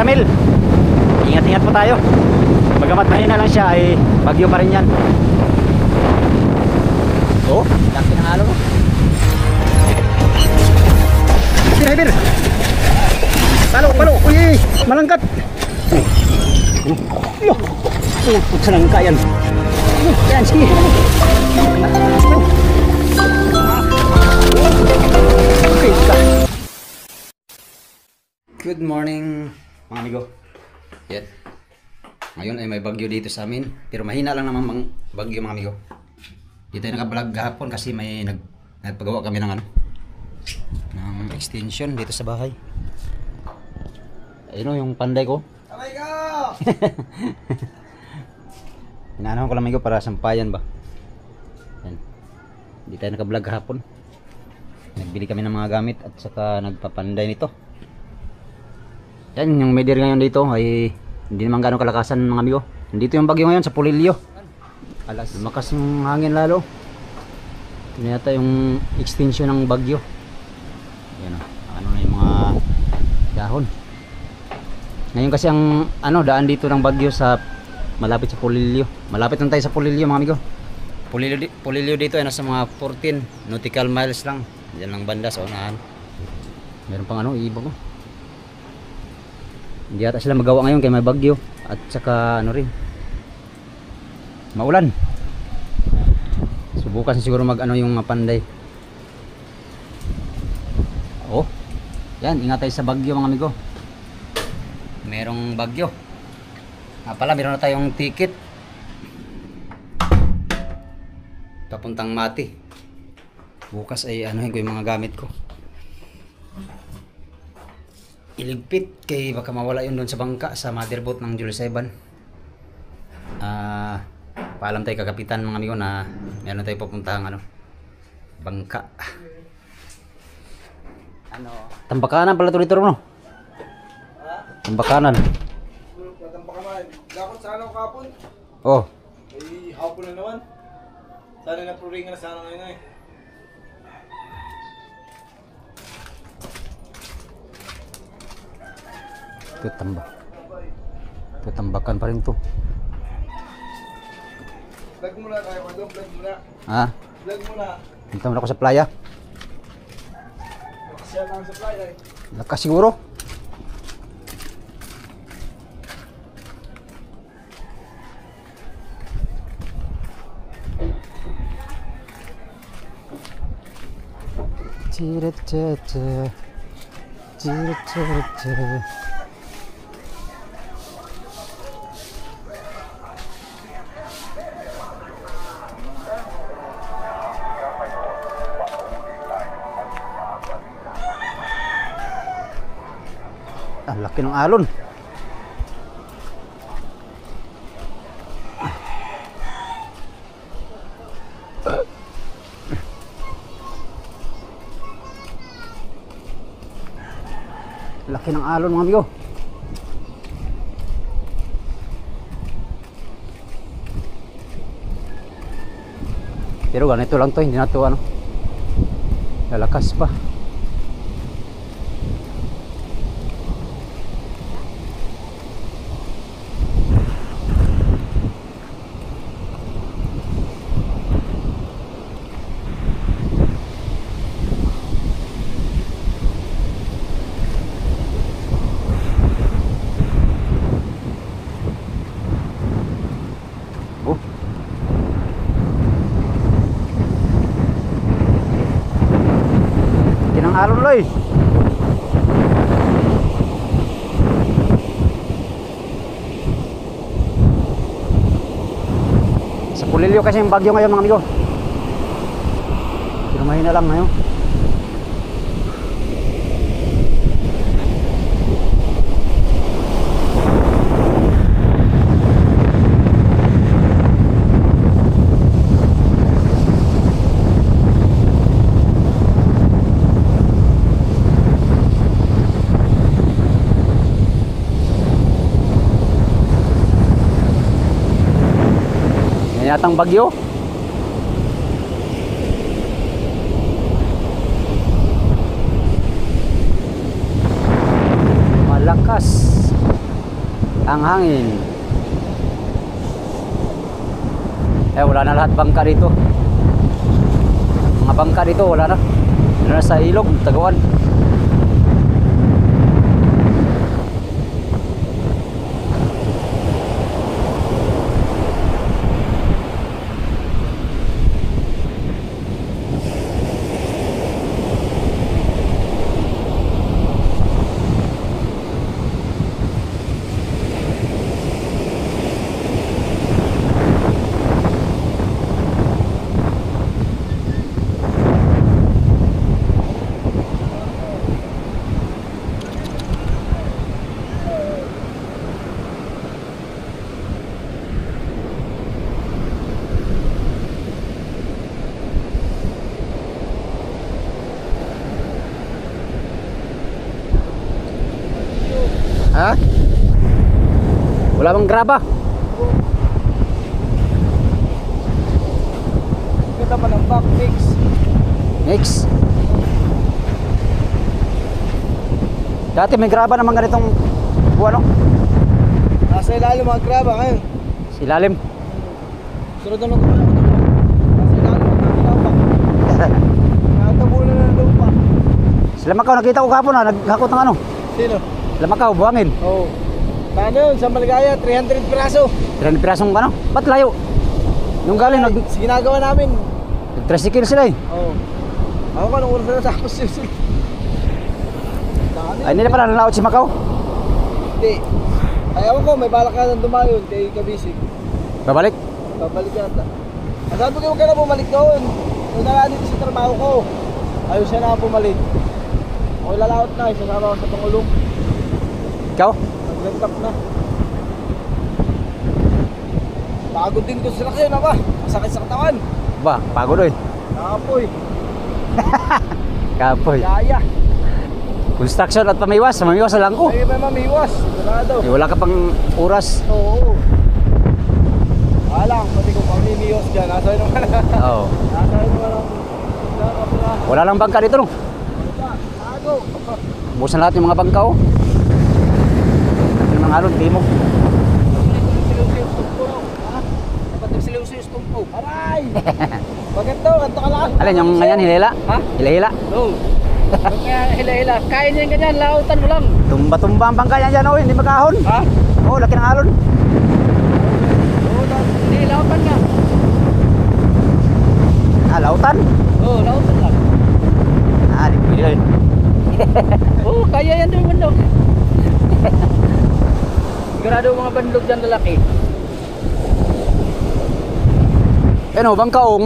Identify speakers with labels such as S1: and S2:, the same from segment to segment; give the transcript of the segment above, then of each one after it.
S1: Ramil, ingat-ingat po tayo. Bagamat mahina lang siya ay bagyo pa rin yan. Oh, laki ng alon mo. Driver, palo, uy, malangkat. Sarang kayan. Yan, sige. Okay, good morning mga amigo. Yan. Ngayon ay may bagyo dito sa amin. Pero mahina lang naman bagyo mga amigo. Dito ay nakablog gahapon kasi may nagpagawa kami ng ng extension dito sa bahay. Ayun o yung panday ko. Aray ko! Inaanahan ko lang amigo para sampayan ba. Yan. Dito tayo nakablog hapon. Nagbili kami ng mga gamit at saka nagpapanday nito. Yan yung medir ngayon dito ay hindi naman gano'ng kalakasan mga amigo. Nandito yung bagyo ngayon sa Polillo. Alas lumakas yung hangin lalo. Ito yata yung extension ng bagyo. Yan o. Ano na yung mga dahon. Ngayon kasi ang daan dito ng bagyo sa malapit sa Polillo. Malapit lang tayo sa Polillo mga amigo. Polillo dito ay nasa mga 14 nautical miles lang. Diyan lang banda sa unahan. Meron pang iba ko. Hindi ata sila magawa ngayon kaya may bagyo. At saka rin maulan. Subukan siguro yung panday. Oh, yan, ingat tayo sa bagyo mga amigo. Merong bagyo. Pala, meron na tayong ticket papuntang Mati. Bukas ay ko yung mga gamit ko. Iligpit kay baka mawala yun doon sa bangka sa motherboard ng Jules 7. Paalam tayo kakapitan mga amigo na meron tayo papuntahang bangka. Tambakanan pala tuloy no? Tambakanan.
S2: Tambakanan. Lakot sana kapon.
S1: Oh.
S2: Ay hapon na naman. Sana na puring na sana ngayon eh.
S1: Ito tambakan pa rin to.
S2: Vlog muna tayo, vlog muna.
S1: Ha?
S2: Vlog muna.
S1: Punta muna ako sa playa.
S2: Siya lang sa playa eh.
S1: Lakas siguro. Laki ng alon. Laki ng alon mga amigo. Pero ganito lang to, hindi na to lalakas pa. Alon loy. Sa Polillo kasi yung bagyo ngayon mga amigo. Pero mahina lang ngayon. Yatang bagyo. Malakas. ang hangin. Wala na lahat bangka dito. Mga bangka dito wala na. Wala na sa ilog, Tagawan. Ha? Wala bang graba?
S2: Kita pa ng back mix.
S1: Next. Dati may graba naman ganitong ano?
S2: Nasa ilalim mga graba ngayon.
S1: Silalim.
S2: Sunod naman ko pala ito. Nasa ilalim mga graba. Natabunan na ng lupa.
S1: Sila Macau, nakita ko kahapon na naghakot ng ano?
S2: Sino?
S1: Sila Macau, buhangin.
S2: Oo. Paano yun? Sa Maligaya, 300 piraso.
S1: 300 pirasong ano? Ba't layo? Nung galing
S2: Ginagawa namin.
S1: nag-tricycle sila eh.
S2: Oo. Ako ka nung oras na tapos yun sila.
S1: Ay, hindi na pala nalaot si Macau.
S2: Hindi. Ay, ako ko, may balak ka nang dumayon kay Kabisig.
S1: Babalik.
S2: Babalik yata. Ang sabi ko, huwag ka na bumalik doon. Kung na dito sa trabaho ko. Ayos siya na bumalik. Ako lalaot na, isasama ko sa Pangulong.
S1: Ikaw?
S2: Nag-rent up na. Pagod din ko sa lakyan, ba? Masakit sa katawan.
S1: Ba, pagod eh.
S2: Nakapoy.
S1: Kapoy.
S2: Yaya.
S1: Construction at pamiwas. Mamiwas na lang ko.
S2: May may mamiwas. Sigurado.
S1: Eh, wala ka pang oras.
S2: Oo. Alang, pati kung pamimiwas dyan. Nasa yun naman.
S1: Oo.
S2: Nasa yun naman ang...
S1: Wala lang bangka dito no.
S2: Tago.
S1: Busan lahat yung mga bangka oh. Yung mga alon, timog.
S2: Aray! Bagento, ganto ka lang.
S1: Alin yung ganyan, hilala?
S2: Ha?
S1: Hila-hila.
S2: Oo. Kaya hila-hila. Kain niya ganyan, lautan mo lang.
S1: Tumba-tumba ang bangka yan dyan oh, hindi magkahon.
S2: Ha?
S1: Oo, laki ng alon.
S2: Oo, hindi, lautan nga.
S1: Lautan?
S2: Oo, lautan lang.
S1: Di pwede yun.
S2: Oo, kaya yan doon bandog. Sigurado mga bandog dyan lalaki.
S1: Ano, bangka oh,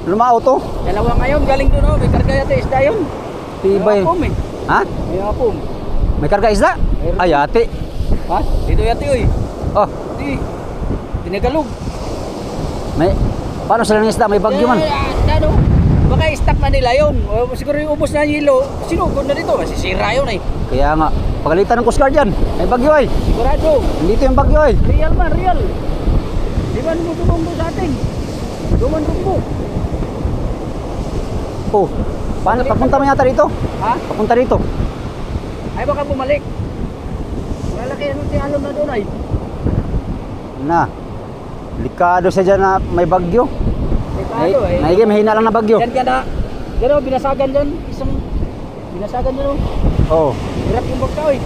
S1: lumao to.
S2: Dalawa ngayon, galing doon oh. May karga yata isda yun.
S1: Tibay.
S2: May apom eh.
S1: Ha?
S2: May apom.
S1: May karga isda?
S2: Meron.
S1: Ay, ate.
S2: Ha? Dito yati oy.
S1: Oh,
S2: Di. Tinagalog.
S1: may... Paano sila ng isda? May bagyo man.
S2: Ano? Baka i-stock na nila yun. O, siguro yung ubos na yelo, sinugod na dito. Masisira yun eh.
S1: Kaya nga, pagalitan ng Coast Guard yan. May bagyo ay.
S2: Sigurado.
S1: Nandito yung bagyo ay.
S2: Real man, real. Di ba mo tumumbo sa atin? Tumumbo.
S1: Oh, paano? Papunta mo yata rito?
S2: Ha?
S1: Papunta rito.
S2: Ay baka bumalik. Malaki ano tingalon na doon ay.
S1: Na. Delikado siya dyan na may bagyo.
S2: Dekado eh.
S1: Naigay, mahina lang na bagyo.
S2: Yan ka na. Yan o, binasagan dyan. Isang binasagan dyan o.
S1: Oo.
S2: Hirap yung bagka eh.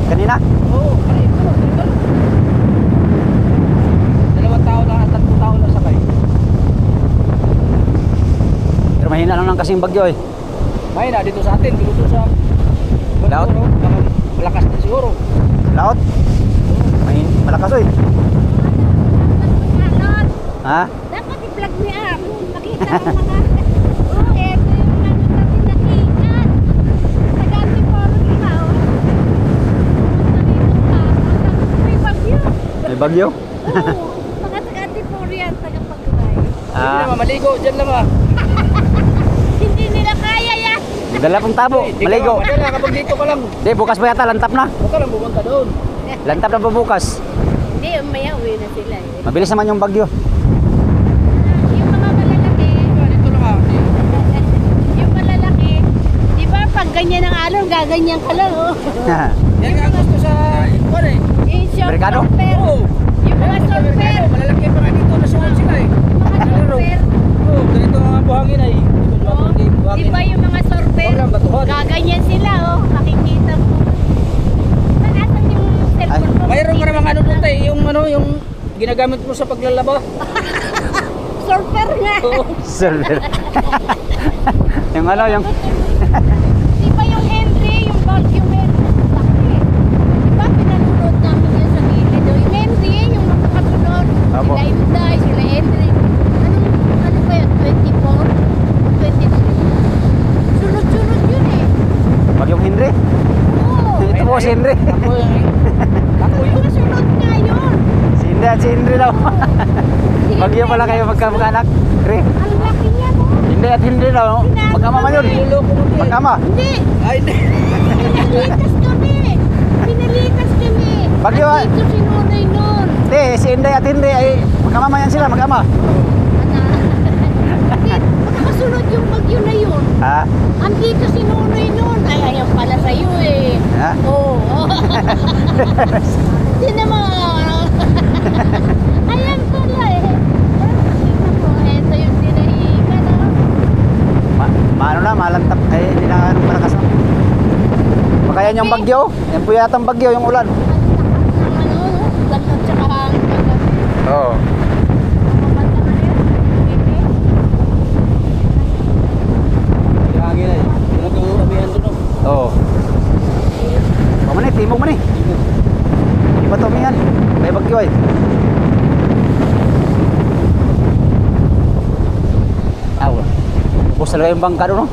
S1: Kanina?
S2: Oo. Ay, ito. Dalawang tao lang at 3 tao lang sakay.
S1: Pero mahina lang lang kasing bagyo eh.
S2: May na dito sa atin. Dito sa...
S1: Laot?
S2: Malakas din siguro.
S1: Laot? Malakas eh.
S3: Alon,
S1: Ha?
S3: dapat i-vlog niya ako. Nakita mo mga... Oh, eto yung ano natin nakita. Taganti po rin iba, oh. May bagyo.
S1: May bagyo?
S3: Oo, mga taganti po riyan, tagapagulay.
S2: Hindi na mamaligo. Diyan lang ah.
S3: Hindi nila kaya yan.
S1: May dala pong tabo. Maligo.
S2: Madala kapag dito ka lang.
S1: Hindi, bukas pa yata. Lantap na.
S2: Huwag ka lang pumunta doon.
S1: Lantap na po bukas.
S3: Hindi, umaya uwi na sila eh.
S1: Mabilis naman yung bagyo.
S3: Yung mga malalaki,
S2: Dito lang ah.
S3: yung malalaki, di ba pag ganyan ang alon, gaganyan ka lang, oh.
S2: Yan nga ang gusto sa... Ano eh?
S1: Barkado?
S3: surfer.
S2: Oo.
S3: Yung mga surfer.
S2: Malalaki pa nga dito, nasuot sila eh.
S3: Yung mga surfer.
S2: Oo, ganito ang buhangin ay.
S3: Oh, di ba yung mga surfer?
S2: Huwag lang batuhan.
S3: Gaganyan sila, oh. Makikita mo. Asan yung cellphone mo?
S2: Mayroon ka namang ano doon tayo, yung ginagamit mo sa paglalaba.
S3: Surfer nga.
S1: Server. Yung ano, yung...
S3: Di ba yung Henry, yung vacuum Henry? Laki. Di ba pinanood namin yan sa gilid? Yung Henry, yung nakakasunod.
S1: Apo.
S3: Sila Inday, sila Henry. Ano ba yun? 24? 23? Sunod-sunod yun eh.
S1: Wag yung Henry.
S3: Oo.
S1: Ito po si Henry.
S2: Ako yung
S3: Sunod nga yun.
S1: Si Henry at si Henry daw. Bagyo pala kayo magkamag-anak. Henry.
S3: Ang laki niya mo.
S1: Henry at Henry daw. Magkama man yun. Magkama.
S3: Hindi.
S2: Ay,
S3: Pinalikas kami. Pinalikas kami.
S1: Bagyo, ah.
S3: Andito si Nonoy nun.
S1: Hindi, si Henry at Henry ay magkama man yan sila, magkama.
S3: Hindi, makasunod yung bagyo na yun.
S1: Ha?
S3: Andito si Nonoy nun. Ay, ayaw pala sa'yo eh.
S1: Ha?
S3: Oo. Hindi naman. Ayan pala eh. Tingnan mo, ito yung dinahigan.
S1: Maano na, malantap. Ay, hindi na anong malakas na. Baka yan yung bagyo. Yan po yata ang bagyo, yung ulan.
S3: Ang ano, langat tsaka hangin kagabi.
S1: Oo.
S3: Mamanta ka rin. Bebe.
S2: hangin ay. Nag-uamihan doon.
S1: Oo. Pamani, timog man eh. Di ba ito umihan? May bagyo ay. Wala. Ubus talaga yung bangka doon, no?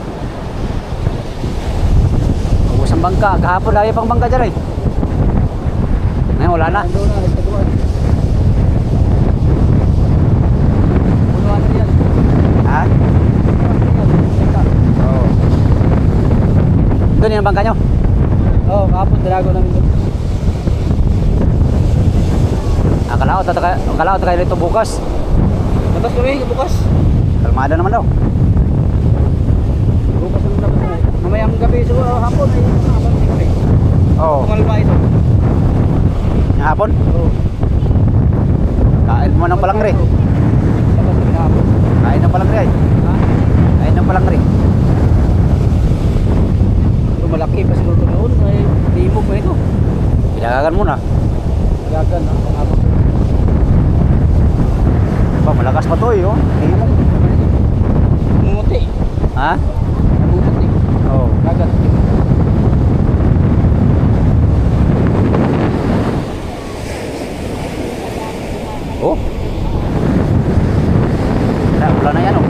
S1: Ubus ang bangka. Kahapon dahil pang bangka dyan eh. Ngayon wala na.
S2: Doon na, nagtaguan. Punuan na yan.
S1: Ha? Oo. Doon yung bangka nyo?
S2: Oo, kahapon dalago namin doon.
S1: Akala ko tayo dito bukas.
S2: Labas kami, bukas.
S1: Kalmada naman daw.
S2: Bukas ang labas na. Mamayang gabi siguro hapon ay nakabang kami.
S1: Oo.
S2: Tumalba ito.
S1: Yung hapon?
S2: Oo.
S1: Kain mo ng palangre.
S2: Labas kami hapon.
S1: Kain ng palangre ay.
S2: Ha?
S1: Kain ng palangre.
S2: Pero malaki pa siguro noon. Ay, timog pa ito.
S1: Ilagagan muna.
S2: Gagan, ang hapon.
S1: Ba, malakas pa to eh, oh. Tingnan mo.
S2: Mumuti.
S1: Ha?
S2: Namumuti.
S1: Oo.
S2: Gagan.
S1: Oh. Wala na yan, oh.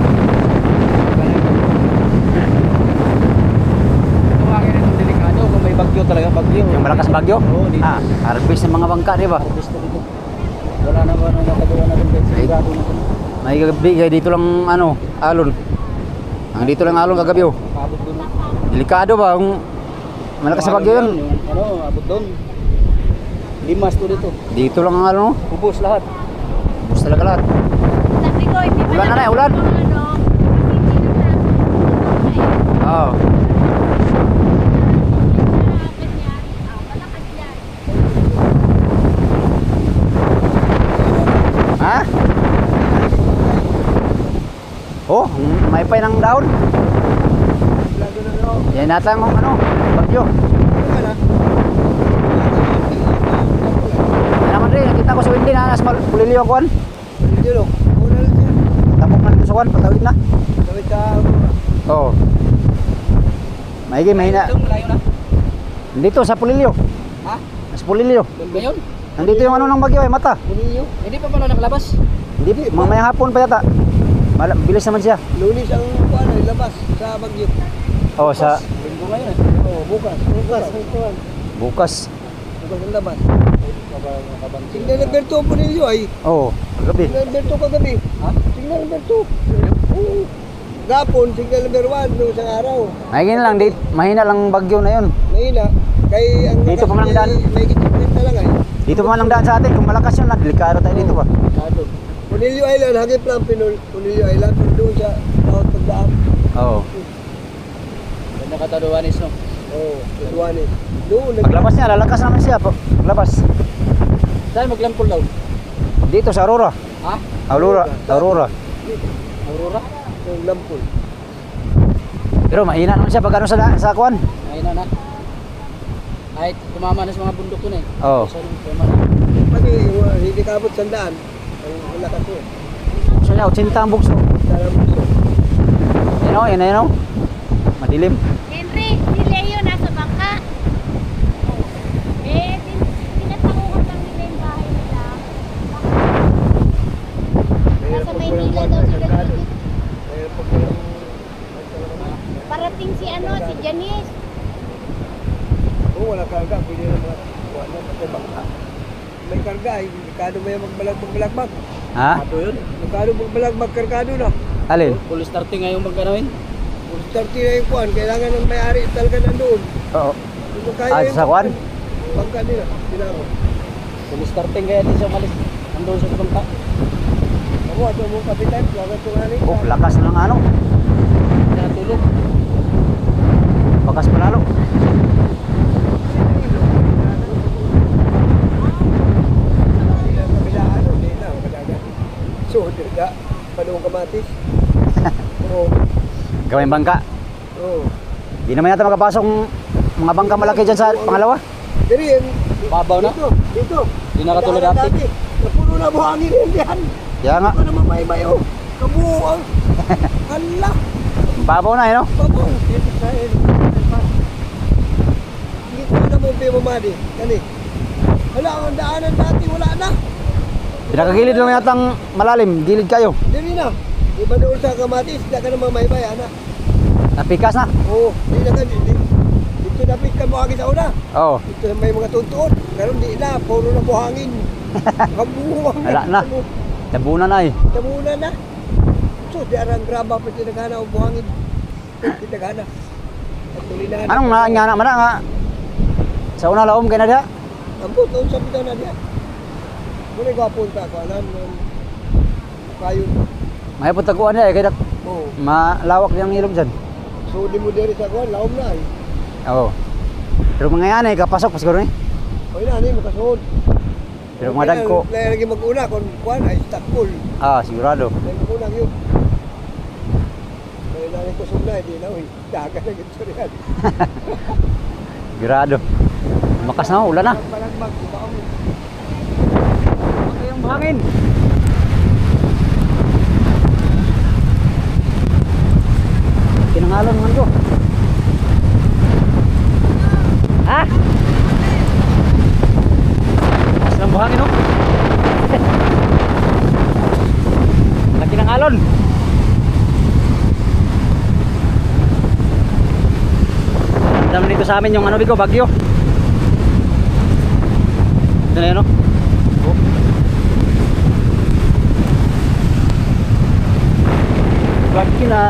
S2: Ito ang akin itong delikado kung may bagyo talaga, bagyo.
S1: Yung malakas bagyo?
S2: Oo, dito.
S1: Ah, harvest ng mga bangka, di ba?
S2: Gusto dito. Wala na ba nang natagawa natin guys? Sigurado na ito.
S1: May gabi, dito lang, ano, alon. Ang dito lang alon kagabi, oh.
S2: Abot doon.
S1: Delikado ba? Kung malakas na bagyo yun.
S2: Yung, ano, abot doon. Limas to dito.
S1: Dito lang ang alon, oh.
S2: Ubus lahat.
S1: Bus talaga lahat.
S3: Sabi ko, hindi mo
S1: Ulan na,
S3: lang
S1: ulan.
S3: ano, hindi na
S1: Oo. Ha? Oh, may pay ng daon. Yan nata ang ano, bagyo. Yan naman rin, nakita ko sa windy na nasa puliliw ang kuwan.
S2: Dilo. Una lang siya.
S1: Tapok na dito sa kuwan, patawid na.
S2: Gawin ka.
S1: Oo. Maigi, mahina.
S2: Ito, malayo na.
S1: Dito sa puliliw.
S2: Ha?
S1: Sa puliliw.
S2: Doon ba yun?
S1: Nandito yung ano ng bagyo eh, mata.
S2: Puninyo? Hindi pa pala nakalabas.
S1: Hindi, mamaya hapon pa yata. Bilis naman siya.
S2: Lunis ang ano, ilabas sa bagyo.
S1: Oh, sa
S2: Linggo ngayon eh. Oo, bukas. Bukas. Bukas.
S1: bukas.
S2: Bukas ang labas. Tingnan ng Berto po ninyo ay.
S1: Oh, gabi.
S2: Tingnan ng Berto kagabi. Ha? Tingnan ng Berto. Oo. Gapon, tingnan number 1 noong isang araw.
S1: Maigi na lang, mahina lang bagyo na yun.
S2: Mahina. Kay ang
S1: Dito pa man ang daan.
S2: May kitipit na lang ay.
S1: Dito pa man lang daan sa atin, kung malakas yun, delikado tayo dito ba?
S2: Kado. Punilyo Island, hagip lang Punilyo Island, pero doon sa bawat pagdaan.
S1: Oo.
S2: Ganda ka Taduanis, no? Oo, Taduanis. Doon,
S1: Paglabas niya, lalakas naman siya. Paglabas.
S2: Saan maglampol daw?
S1: Dito sa Aurora.
S2: Ha?
S1: Aurora. Aurora.
S2: Aurora? Yung lampol.
S1: Pero mahina naman siya pag ano sa kuan.
S2: Ayun na. Ay, tumama na sa mga bundok ko na eh.
S1: Oo.
S2: Pag hindi kabot sandaan, ang lakas ko.
S1: So niya, 80 ang bukso. Yan o, yan o. Madilim.
S3: Henry, si Leo nasa bangka. Eh, tinatanguhan lang nila yung bahay nila. Nasa Maynila daw sila dito. Parating si ano, si Janice.
S2: Oo, wala karga. Pwede na mga kuha na pati bangka. May karga, delikado mo yung magbalagbag.
S1: Ha?
S2: Ato yun? Delikado magbalagbag, kargado na.
S1: Alin?
S2: Full starting nga yung magkanawin. Full starting na yung kuhan. Kailangan ng may-ari talaga nandoon.
S1: Oo.
S2: Kung kaya
S1: Ah,
S2: yung
S1: sa kuhan?
S2: bangka nila. Tinako. Full starting kaya din siya umalis. Nandoon sa bangka. Ako, ato mong kapitan. Lagat ko nga rin.
S1: Oh, lakas ng ano.
S2: Natulog.
S1: Bakas palalo.
S2: So, dirga, panong kamatis. Oo.
S1: Gawin bangka.
S2: Oo.
S1: Di naman yata makapasok mga bangka malaki dyan sa pangalawa.
S2: Diri yan. Babaw na? Dito. Di na katulad dati. Napuno na buhangin yan.
S1: Kaya nga,
S2: Ito naman may oh. Kabuang. Hala.
S1: babaw na eh no?
S2: Babaw. Hindi ko na mo pimamadi. Kani. Hala, ang daanan dati wala na.
S1: Pinakagilid lang yatang malalim. Gilid kayo.
S2: Diri na. Iba doon sa kamatis. Hindi ka naman may bayan na.
S1: Napikas na.
S2: Oo. Di na ka. Dito napit ka mo agad sa una.
S1: Oo.
S2: Ito may mga tuntuon. Pero di na. Puro na buhangin. Kabuang.
S1: Wala na. Tabunan na eh.
S2: Tabunan na. So, di arang graba pa tinagana o buhangin. Tinagana. At tulinahan.
S1: Anong nga na mana nga? Sa una laom kay na dia?
S2: Ambot, noon sa bitaw na diya. Muna gapunta ko. Alam mo. Kayo.
S1: May putakuan niya eh. Kaya
S2: Oo.
S1: malawak yung ilog dyan.
S2: So, di mo diri sa kuwan. Laom na eh.
S1: Oo. Pero mga yan eh. Kapasok pa siguro eh.
S2: O yun na, makasunod.
S1: Pero mga dagko.
S2: Lagi mag-una. Kung kuwan ay stakul.
S1: Ah, sigurado.
S2: Lagi mag-unang yun. Kaya namin kusog na. Hindi na. Daga na gito rin.
S1: Sigurado. Makas na, ulan na.
S2: Palagbag. Baka mo.
S1: Bakit yung buhangin? Kinangalon naman ko. Ha? Mas ng buhangin no? Laki ng alon. Ramdam dito sa amin yung ano biko, bagyo. Ito na yun no? Oh. Bagyo na.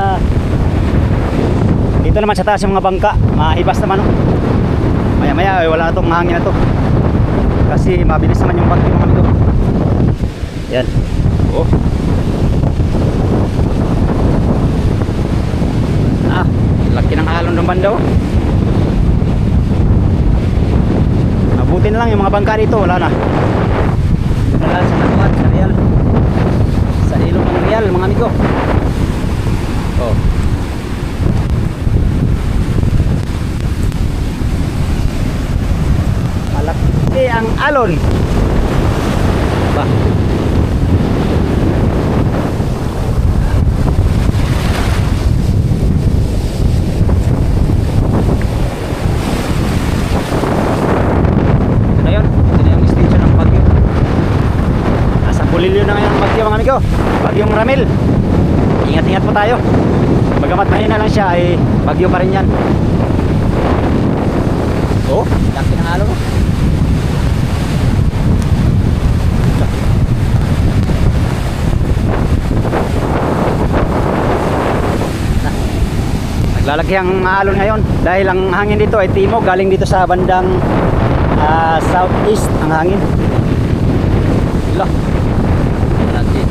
S1: Dito naman sa taas yung mga bangka, mahibas naman no? Maya maya wala na itong hangin na to. Kasi mabilis naman yung bagyo mga ito. Yan. Oh. Ah, laki ng alon ng banda oh. Mabuti na lang yung mga bangka dito, wala na. Doon na lang sa natuan, sa real. Sa ilong ng real mga amigo. Oh. Malaki ang alon. Ba. Ito na yun. Ito na yung station ng bagyo. Nasa Pulilio na ngayon ang bagyo mga amigo. Bagyong Ramil. Ingat-ingat po tayo. Bagamat mahina lang siya ay bagyo pa rin yan. Oh, laki ng alon. Naglalaki ang alon ngayon dahil ang hangin dito ay timog, galing dito sa bandang southeast ang hangin. Ilo. Laki.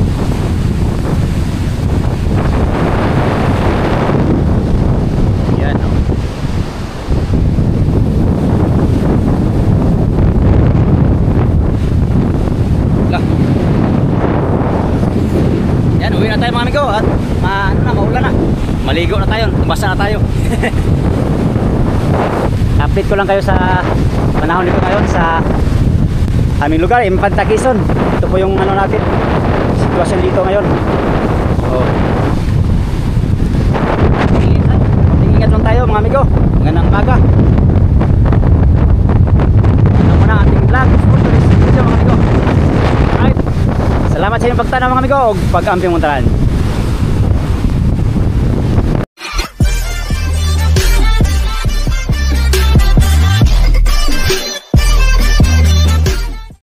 S1: Yan oh. mga amigo at maulan na. Maligo na tayo, basa na tayo. Update ko lang kayo sa panahon dito ngayon sa aming lugar, Infanta Quezon. Ito po yung ano natin, sitwasyon dito ngayon. Oh. Ingat lang tayo mga amigo. Ngayong umaga. Ito muna ang ating vlog. Mga amigo. Alright. Salamat sa inyong pagtanaw mga amigo. O pag-amping muntaran.